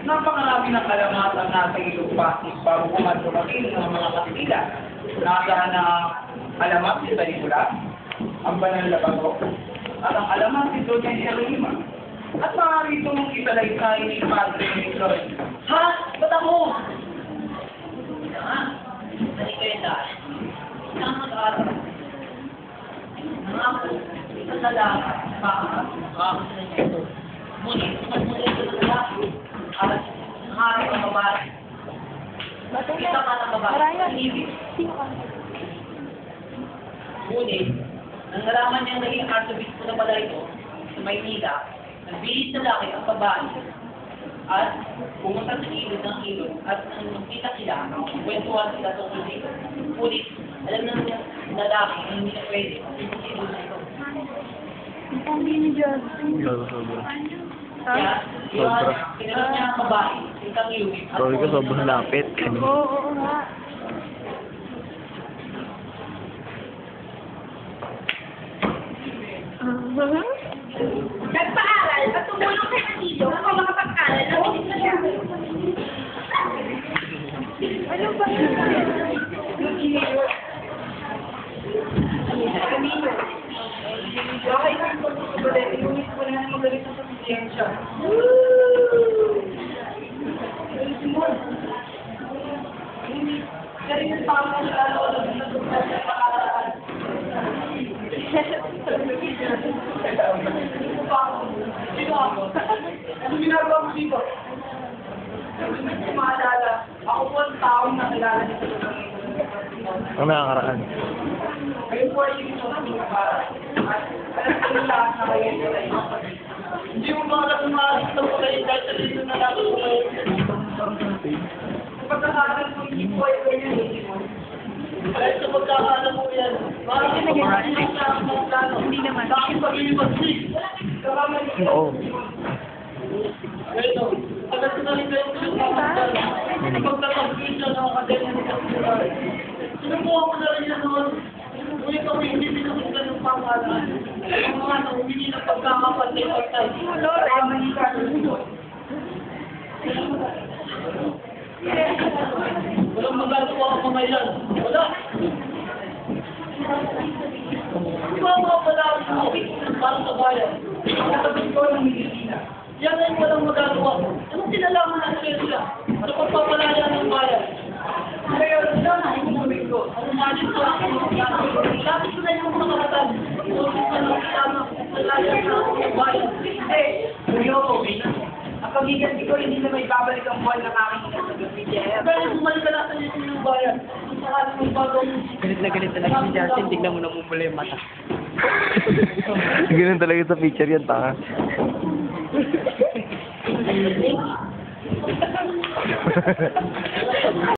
Napakarami ng kalamatan nasa ilog Pasig bago dumating ng mga Kastila. Nasaan na alamat si Talikula, ang banal na bago, at ang alamat si Doña Jeronima. At maaari itong isalaysay ni Padre Nicolas. Ha? Ba't ako? Ha? Hindi kayo dahil. Isang mag-aaral. Nangako, isang lalaki, makakasama sa inyo ito. Ngunit, muli ito ng lalaki, at nangarin ang babae. Isa ka ng babae, ang ibig. Ngunit, nang nalaman niyang naging arsobispo na pala ito, sa Maynila, nagbihis na laki ang babae at pumunta sa ilog at nang magkita sila, kwentuhan sila tungkol dito. Ngunit, alam na niya lalaki na hindi na pwede ang ilog na ito. Ang gini dyan. Kaya, yun, kinarap niya ang babae, itang ilog at Sorry ko, sobrang lapit. Oo nga. Nagpaaral at tumulong kay Anillo kung makapag-aral ng medisina. Ano ba yun? Okay, inulit ko na magalit sa siyensya. Kasi yung tama sa lalo na sa pag-aaral. Sino ako? Ano ginagawa mo dito? Hindi ko maalala. Ako po ang taong nakilala dito sa Ang nakakaraan. Ngayon po ay yung mga para. Alam ko yung lahat na kayo sa iyo. Hindi mo mga nasumalis na po kayo dahil sa dito na natin po kayo. Sa pagkakaroon po, hindi po ay ganyan. Kahit sa pagkakaroon po yan, parang hindi naman. Sa akin pag-ibig. Oo. Ito, agad ko na rin kayo yung pagkakabigin siya ng akademya ni Kastila. Sinubukan ko na rin yan noon. Ngunit ako hindi pinakita ng pangalan. Ang mga nang humingi ng pagkakapantay-pantay. Walang magagawa ang mga yan. Wala. Di ba mga palawin mo para sa bayan? Nakabit ko ng medisina. Yan ay walang magagawa. Anong tinalaman ng siyensya? Ano pagpapalaya ng bayan? Kaya yan ay kumamit ko. Ano natin sa akin? Lapit ko na yung mga kataan. Tulong ka ng kasama palaya ng bayan. Ayoko. Ang pagiganti ko, hindi na may babalik ang buwan ng aking inasagapit. Pero bumalik ka natin yung bayan. Kung saan may bagong... Galit na talaga si Justin. Tignan mo na mumula yung mata. Ganun talaga sa picture yan, tanga.